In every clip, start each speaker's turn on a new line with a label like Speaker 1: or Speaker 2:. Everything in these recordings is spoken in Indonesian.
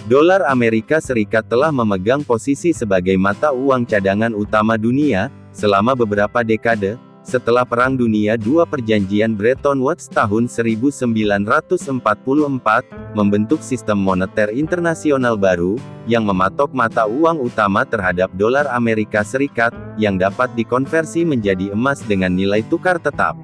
Speaker 1: Dolar Amerika Serikat telah memegang posisi sebagai mata uang cadangan utama dunia, selama beberapa dekade, setelah Perang Dunia II. Perjanjian Bretton Woods tahun 1944, membentuk sistem moneter internasional baru, yang mematok mata uang utama terhadap dolar Amerika Serikat, yang dapat dikonversi menjadi emas dengan nilai tukar tetap.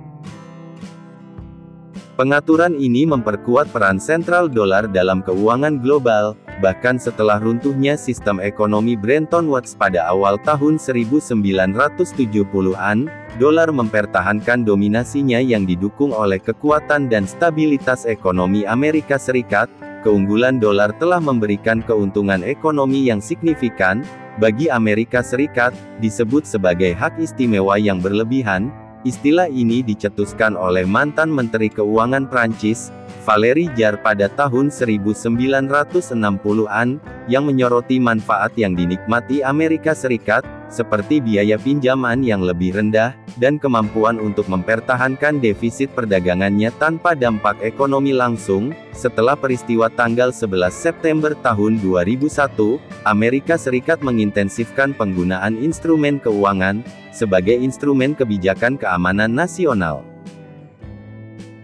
Speaker 1: Pengaturan ini memperkuat peran sentral dolar dalam keuangan global, bahkan setelah runtuhnya sistem ekonomi Bretton Woods pada awal tahun 1970-an, dolar mempertahankan dominasinya yang didukung oleh kekuatan dan stabilitas ekonomi Amerika Serikat. Keunggulan dolar telah memberikan keuntungan ekonomi yang signifikan bagi Amerika Serikat, disebut sebagai hak istimewa yang berlebihan. Istilah ini dicetuskan oleh mantan Menteri Keuangan Prancis, Valéry Giscard pada tahun 1960-an, yang menyoroti manfaat yang dinikmati Amerika Serikat, seperti biaya pinjaman yang lebih rendah, dan kemampuan untuk mempertahankan defisit perdagangannya tanpa dampak ekonomi langsung. Setelah peristiwa tanggal 11 September tahun 2001, Amerika Serikat mengintensifkan penggunaan instrumen keuangan sebagai instrumen kebijakan keamanan nasional.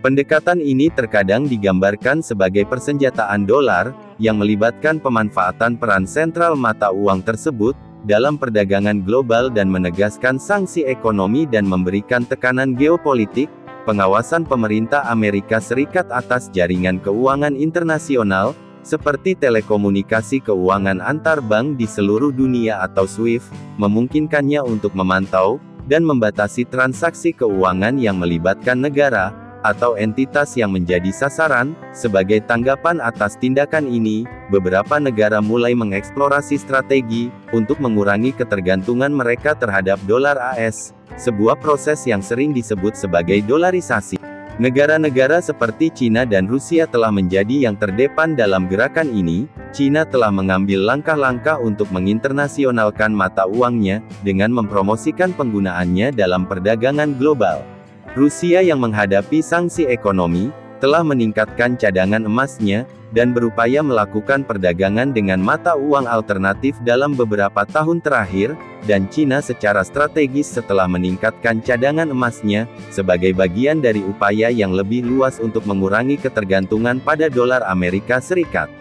Speaker 1: Pendekatan ini terkadang digambarkan sebagai persenjataan dolar, yang melibatkan pemanfaatan peran sentral mata uang tersebut dalam perdagangan global dan menegaskan sanksi ekonomi dan memberikan tekanan geopolitik. Pengawasan pemerintah Amerika Serikat atas jaringan keuangan internasional, seperti telekomunikasi keuangan antar bank di seluruh dunia atau SWIFT, memungkinkannya untuk memantau dan membatasi transaksi keuangan yang melibatkan negara atau entitas yang menjadi sasaran. Sebagai tanggapan atas tindakan ini, beberapa negara mulai mengeksplorasi strategi untuk mengurangi ketergantungan mereka terhadap dolar AS, sebuah proses yang sering disebut sebagai dolarisasi. Negara-negara seperti China dan Rusia telah menjadi yang terdepan dalam gerakan ini. China telah mengambil langkah-langkah untuk menginternasionalkan mata uangnya, dengan mempromosikan penggunaannya dalam perdagangan global. Rusia yang menghadapi sanksi ekonomi, telah meningkatkan cadangan emasnya, dan berupaya melakukan perdagangan dengan mata uang alternatif dalam beberapa tahun terakhir, dan China secara strategis setelah meningkatkan cadangan emasnya, sebagai bagian dari upaya yang lebih luas untuk mengurangi ketergantungan pada dolar Amerika Serikat.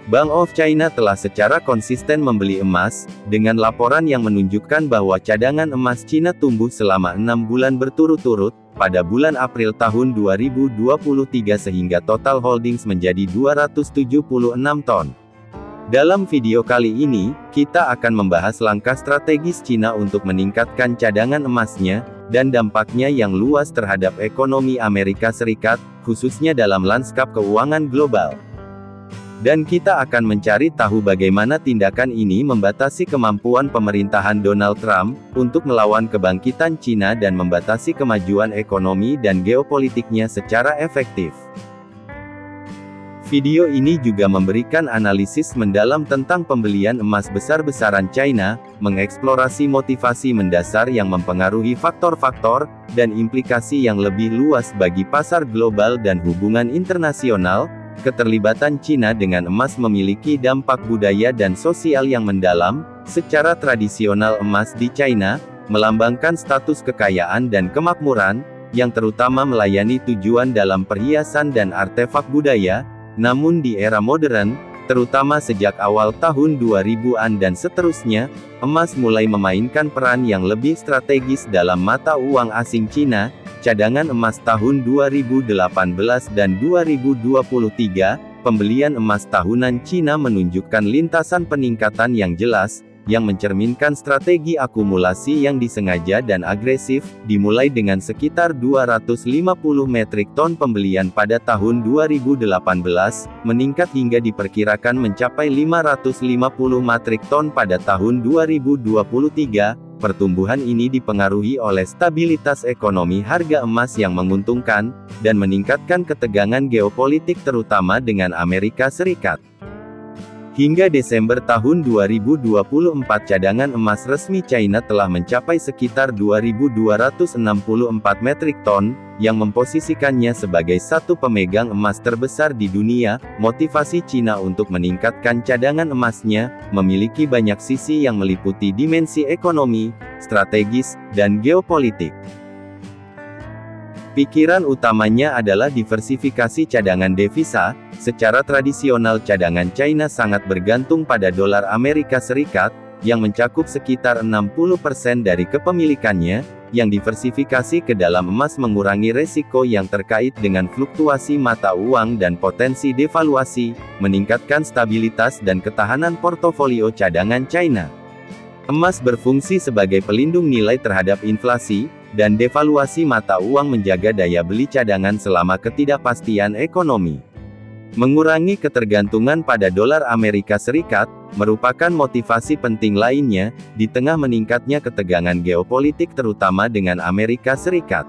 Speaker 1: Bank of China telah secara konsisten membeli emas, dengan laporan yang menunjukkan bahwa cadangan emas China tumbuh selama 6 bulan berturut-turut, pada bulan April tahun 2023 sehingga total holdings menjadi 276 ton. Dalam video kali ini, kita akan membahas langkah strategis China untuk meningkatkan cadangan emasnya, dan dampaknya yang luas terhadap ekonomi Amerika Serikat, khususnya dalam lanskap keuangan global. Dan kita akan mencari tahu bagaimana tindakan ini membatasi kemampuan pemerintahan Donald Trump untuk melawan kebangkitan China dan membatasi kemajuan ekonomi dan geopolitiknya secara efektif. Video ini juga memberikan analisis mendalam tentang pembelian emas besar-besaran China, mengeksplorasi motivasi mendasar yang mempengaruhi faktor-faktor dan implikasi yang lebih luas bagi pasar global dan hubungan internasional. Keterlibatan China dengan emas memiliki dampak budaya dan sosial yang mendalam. Secara tradisional emas di China melambangkan status kekayaan dan kemakmuran, yang terutama melayani tujuan dalam perhiasan dan artefak budaya. Namun di era modern, terutama sejak awal tahun 2000-an dan seterusnya, emas mulai memainkan peran yang lebih strategis dalam mata uang asing China. Cadangan emas tahun 2018 dan 2023, pembelian emas tahunan China menunjukkan lintasan peningkatan yang jelas, yang mencerminkan strategi akumulasi yang disengaja dan agresif, dimulai dengan sekitar 250 metrik ton pembelian pada tahun 2018, meningkat hingga diperkirakan mencapai 550 metrik ton pada tahun 2023. Pertumbuhan ini dipengaruhi oleh stabilitas ekonomi harga emas yang menguntungkan, dan meningkatkan ketegangan geopolitik terutama dengan Amerika Serikat. Hingga Desember tahun 2024 cadangan emas resmi China telah mencapai sekitar 2.264 metrik ton, yang memposisikannya sebagai satu pemegang emas terbesar di dunia. Motivasi China untuk meningkatkan cadangan emasnya, memiliki banyak sisi yang meliputi dimensi ekonomi, strategis, dan geopolitik. Pikiran utamanya adalah diversifikasi cadangan devisa. Secara tradisional cadangan China sangat bergantung pada dolar Amerika Serikat, yang mencakup sekitar 60% dari kepemilikannya, yang diversifikasi ke dalam emas mengurangi resiko yang terkait dengan fluktuasi mata uang dan potensi devaluasi, meningkatkan stabilitas dan ketahanan portofolio cadangan China. Emas berfungsi sebagai pelindung nilai terhadap inflasi, dan devaluasi mata uang menjaga daya beli cadangan selama ketidakpastian ekonomi. Mengurangi ketergantungan pada dolar Amerika Serikat, merupakan motivasi penting lainnya, di tengah meningkatnya ketegangan geopolitik terutama dengan Amerika Serikat.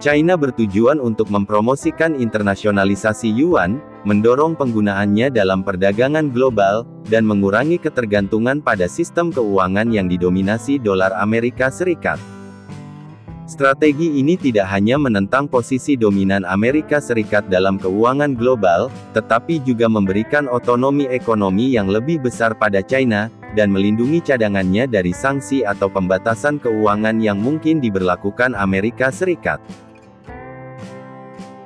Speaker 1: China bertujuan untuk mempromosikan internasionalisasi yuan, mendorong penggunaannya dalam perdagangan global, dan mengurangi ketergantungan pada sistem keuangan yang didominasi dolar Amerika Serikat. Strategi ini tidak hanya menentang posisi dominan Amerika Serikat dalam keuangan global, tetapi juga memberikan otonomi ekonomi yang lebih besar pada China, dan melindungi cadangannya dari sanksi atau pembatasan keuangan yang mungkin diberlakukan Amerika Serikat.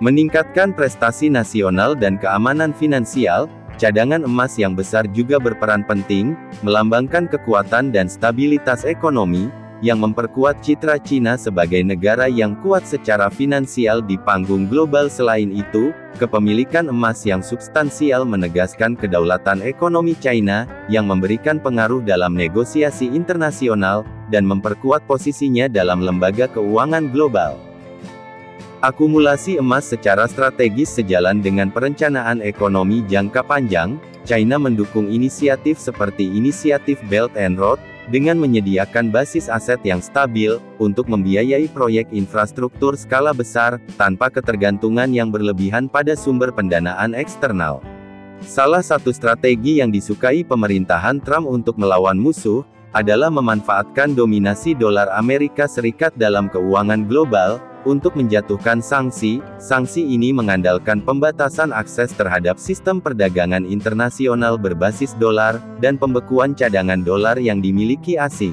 Speaker 1: Meningkatkan prestasi nasional dan keamanan finansial, cadangan emas yang besar juga berperan penting, melambangkan kekuatan dan stabilitas ekonomi, yang memperkuat citra China sebagai negara yang kuat secara finansial di panggung global. Selain itu, kepemilikan emas yang substansial menegaskan kedaulatan ekonomi China, yang memberikan pengaruh dalam negosiasi internasional, dan memperkuat posisinya dalam lembaga keuangan global. Akumulasi emas secara strategis sejalan dengan perencanaan ekonomi jangka panjang. China mendukung inisiatif seperti inisiatif Belt and Road, dengan menyediakan basis aset yang stabil, untuk membiayai proyek infrastruktur skala besar, tanpa ketergantungan yang berlebihan pada sumber pendanaan eksternal. Salah satu strategi yang disukai pemerintahan Trump untuk melawan musuh, adalah memanfaatkan dominasi dolar Amerika Serikat dalam keuangan global, untuk menjatuhkan sanksi. Sanksi ini mengandalkan pembatasan akses terhadap sistem perdagangan internasional berbasis dolar, dan pembekuan cadangan dolar yang dimiliki asing.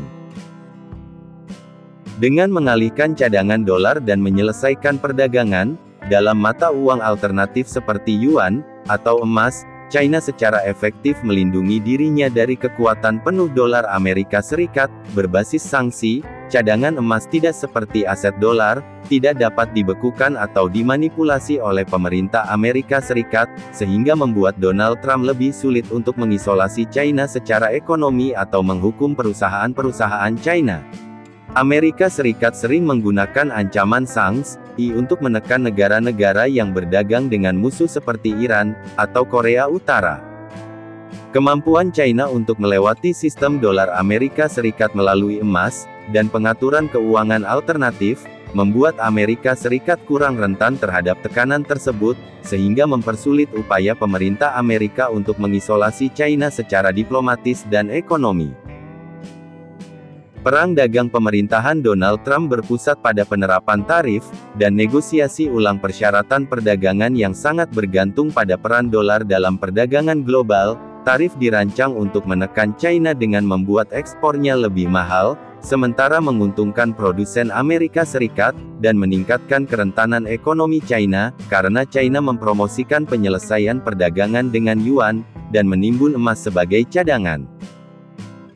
Speaker 1: Dengan mengalihkan cadangan dolar dan menyelesaikan perdagangan dalam mata uang alternatif seperti yuan atau emas, China secara efektif melindungi dirinya dari kekuatan penuh dolar Amerika Serikat berbasis sanksi. Cadangan emas tidak seperti aset dolar, tidak dapat dibekukan atau dimanipulasi oleh pemerintah Amerika Serikat, sehingga membuat Donald Trump lebih sulit untuk mengisolasi China secara ekonomi atau menghukum perusahaan-perusahaan China. Amerika Serikat sering menggunakan ancaman sanksi untuk menekan negara-negara yang berdagang dengan musuh seperti Iran atau Korea Utara. Kemampuan China untuk melewati sistem dolar Amerika Serikat melalui emas, dan pengaturan keuangan alternatif, membuat Amerika Serikat kurang rentan terhadap tekanan tersebut, sehingga mempersulit upaya pemerintah Amerika untuk mengisolasi China secara diplomatis dan ekonomi. Perang dagang pemerintahan Donald Trump berpusat pada penerapan tarif, dan negosiasi ulang persyaratan perdagangan yang sangat bergantung pada peran dolar dalam perdagangan global. Tarif dirancang untuk menekan China dengan membuat ekspornya lebih mahal, sementara menguntungkan produsen Amerika Serikat, dan meningkatkan kerentanan ekonomi China, karena China mempromosikan penyelesaian perdagangan dengan yuan, dan menimbun emas sebagai cadangan.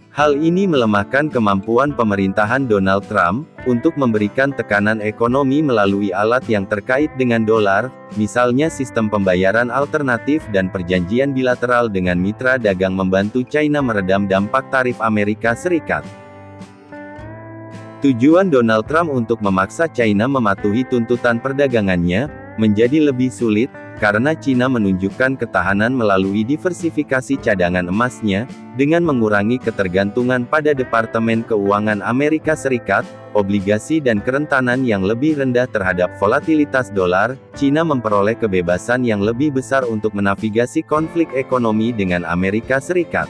Speaker 1: Hal ini melemahkan kemampuan pemerintahan Donald Trump untuk memberikan tekanan ekonomi melalui alat yang terkait dengan dolar, misalnya sistem pembayaran alternatif dan perjanjian bilateral dengan mitra dagang membantu China meredam dampak tarif Amerika Serikat. Tujuan Donald Trump untuk memaksa China mematuhi tuntutan perdagangannya menjadi lebih sulit, karena Cina menunjukkan ketahanan melalui diversifikasi cadangan emasnya, dengan mengurangi ketergantungan pada Departemen Keuangan Amerika Serikat, obligasi dan kerentanan yang lebih rendah terhadap volatilitas dolar. Cina memperoleh kebebasan yang lebih besar untuk menavigasi konflik ekonomi dengan Amerika Serikat.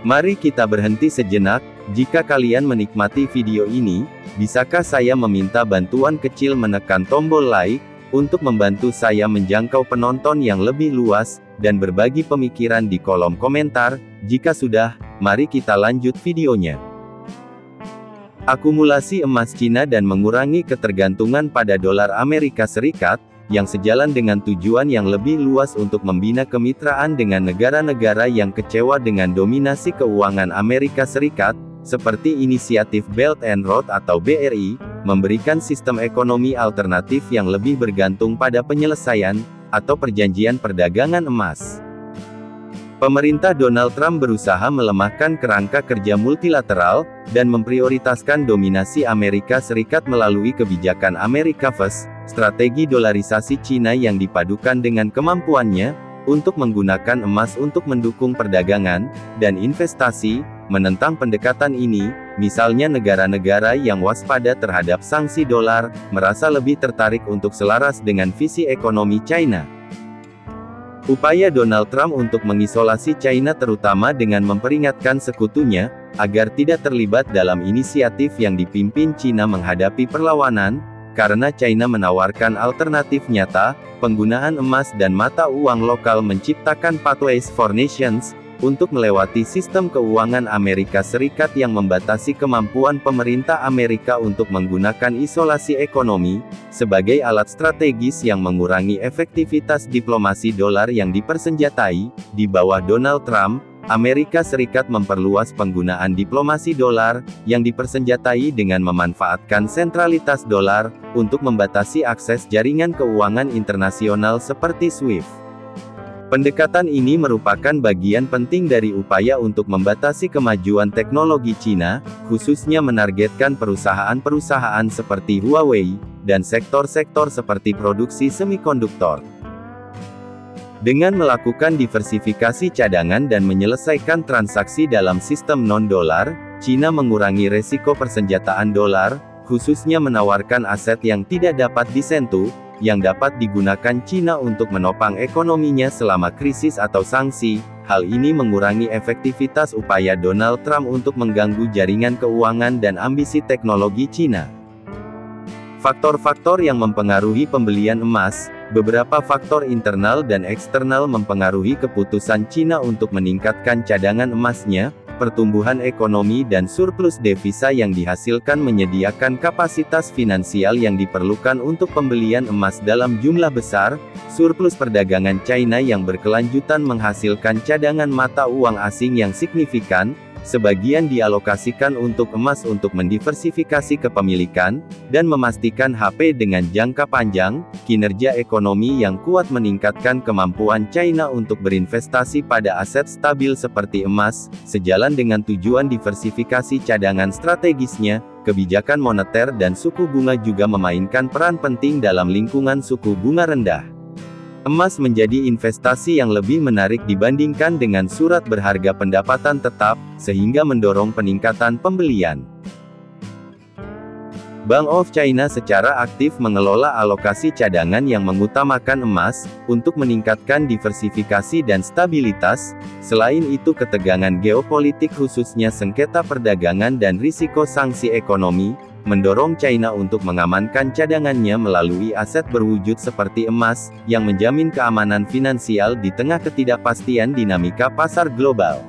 Speaker 1: Mari kita berhenti sejenak. Jika kalian menikmati video ini, bisakah saya meminta bantuan kecil menekan tombol like, untuk membantu saya menjangkau penonton yang lebih luas, dan berbagi pemikiran di kolom komentar. Jika sudah, mari kita lanjut videonya. Akumulasi emas Cina dan mengurangi ketergantungan pada dolar Amerika Serikat, yang sejalan dengan tujuan yang lebih luas untuk membina kemitraan dengan negara-negara yang kecewa dengan dominasi keuangan Amerika Serikat, seperti inisiatif Belt and Road atau BRI, memberikan sistem ekonomi alternatif yang lebih bergantung pada penyelesaian, atau perjanjian perdagangan emas. Pemerintah Donald Trump berusaha melemahkan kerangka kerja multilateral, dan memprioritaskan dominasi Amerika Serikat melalui kebijakan America First, strategi dolarisasi Cina yang dipadukan dengan kemampuannya, untuk menggunakan emas untuk mendukung perdagangan, dan investasi. Menentang pendekatan ini, misalnya negara-negara yang waspada terhadap sanksi dolar, merasa lebih tertarik untuk selaras dengan visi ekonomi China. Upaya Donald Trump untuk mengisolasi China terutama dengan memperingatkan sekutunya, agar tidak terlibat dalam inisiatif yang dipimpin China menghadapi perlawanan, karena China menawarkan alternatif nyata, penggunaan emas dan mata uang lokal menciptakan pathways for nations, untuk melewati sistem keuangan Amerika Serikat yang membatasi kemampuan pemerintah Amerika untuk menggunakan isolasi ekonomi, sebagai alat strategis yang mengurangi efektivitas diplomasi dolar yang dipersenjatai. Di bawah Donald Trump, Amerika Serikat memperluas penggunaan diplomasi dolar, yang dipersenjatai dengan memanfaatkan sentralitas dolar, untuk membatasi akses jaringan keuangan internasional seperti SWIFT. Pendekatan ini merupakan bagian penting dari upaya untuk membatasi kemajuan teknologi Cina, khususnya menargetkan perusahaan-perusahaan seperti Huawei, dan sektor-sektor seperti produksi semikonduktor. Dengan melakukan diversifikasi cadangan dan menyelesaikan transaksi dalam sistem non-dolar, Cina mengurangi resiko persenjataan dolar, khususnya menawarkan aset yang tidak dapat disentuh, yang dapat digunakan Cina untuk menopang ekonominya selama krisis atau sanksi. Hal ini mengurangi efektivitas upaya Donald Trump untuk mengganggu jaringan keuangan dan ambisi teknologi Cina. Faktor-faktor yang mempengaruhi pembelian emas. Beberapa faktor internal dan eksternal mempengaruhi keputusan Cina untuk meningkatkan cadangan emasnya. Pertumbuhan ekonomi dan surplus devisa yang dihasilkan menyediakan kapasitas finansial yang diperlukan untuk pembelian emas dalam jumlah besar. Surplus perdagangan China yang berkelanjutan menghasilkan cadangan mata uang asing yang signifikan. Sebagian dialokasikan untuk emas untuk mendiversifikasi kepemilikan, dan memastikan HP dengan jangka panjang. Kinerja ekonomi yang kuat meningkatkan kemampuan China untuk berinvestasi pada aset stabil seperti emas, sejalan dengan tujuan diversifikasi cadangan strategisnya. Kebijakan moneter dan suku bunga juga memainkan peran penting dalam lingkungan suku bunga rendah. Emas menjadi investasi yang lebih menarik dibandingkan dengan surat berharga pendapatan tetap, sehingga mendorong peningkatan pembelian. Bank of China secara aktif mengelola alokasi cadangan yang mengutamakan emas, untuk meningkatkan diversifikasi dan stabilitas. Selain itu, ketegangan geopolitik khususnya sengketa perdagangan dan risiko sanksi ekonomi, mendorong China untuk mengamankan cadangannya melalui aset berwujud seperti emas, yang menjamin keamanan finansial di tengah ketidakpastian dinamika pasar global.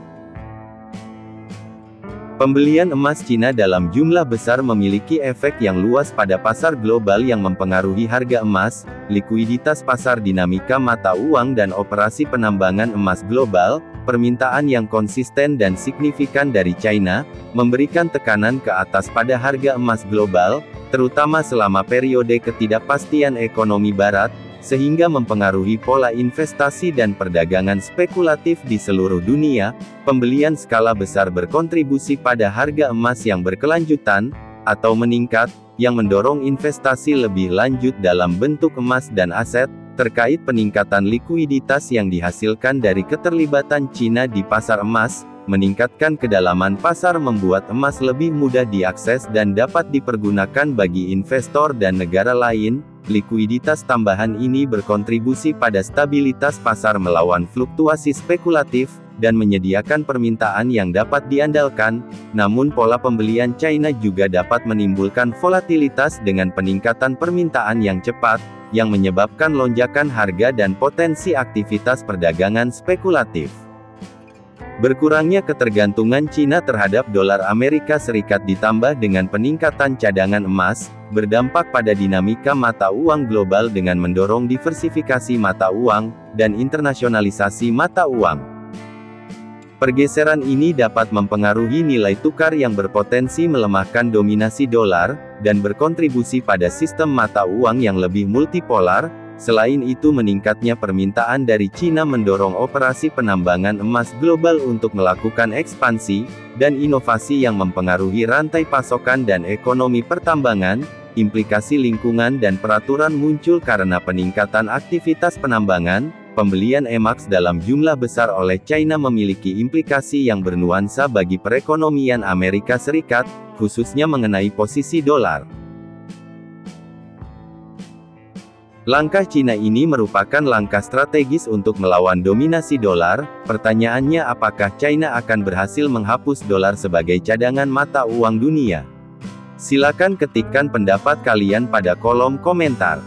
Speaker 1: Pembelian emas Cina dalam jumlah besar memiliki efek yang luas pada pasar global yang mempengaruhi harga emas, likuiditas pasar, dinamika mata uang dan operasi penambangan emas global. Permintaan yang konsisten dan signifikan dari China, memberikan tekanan ke atas pada harga emas global, terutama selama periode ketidakpastian ekonomi barat, sehingga mempengaruhi pola investasi dan perdagangan spekulatif di seluruh dunia. Pembelian skala besar berkontribusi pada harga emas yang berkelanjutan, atau meningkat, yang mendorong investasi lebih lanjut dalam bentuk emas dan aset, terkait peningkatan likuiditas yang dihasilkan dari keterlibatan China di pasar emas. Meningkatkan kedalaman pasar membuat emas lebih mudah diakses dan dapat dipergunakan bagi investor dan negara lain. Likuiditas tambahan ini berkontribusi pada stabilitas pasar melawan fluktuasi spekulatif, dan menyediakan permintaan yang dapat diandalkan. Namun pola pembelian China juga dapat menimbulkan volatilitas dengan peningkatan permintaan yang cepat, yang menyebabkan lonjakan harga dan potensi aktivitas perdagangan spekulatif. Berkurangnya ketergantungan China terhadap dolar Amerika Serikat ditambah dengan peningkatan cadangan emas, berdampak pada dinamika mata uang global dengan mendorong diversifikasi mata uang, dan internasionalisasi mata uang. Pergeseran ini dapat mempengaruhi nilai tukar yang berpotensi melemahkan dominasi dolar, dan berkontribusi pada sistem mata uang yang lebih multipolar. Selain itu, meningkatnya permintaan dari China mendorong operasi penambangan emas global untuk melakukan ekspansi, dan inovasi yang mempengaruhi rantai pasokan dan ekonomi pertambangan. Implikasi lingkungan dan peraturan muncul karena peningkatan aktivitas penambangan. Pembelian emas dalam jumlah besar oleh China memiliki implikasi yang bernuansa bagi perekonomian Amerika Serikat, khususnya mengenai posisi dolar. Langkah China ini merupakan langkah strategis untuk melawan dominasi dolar. Pertanyaannya, apakah China akan berhasil menghapus dolar sebagai cadangan mata uang dunia? Silakan ketikkan pendapat kalian pada kolom komentar.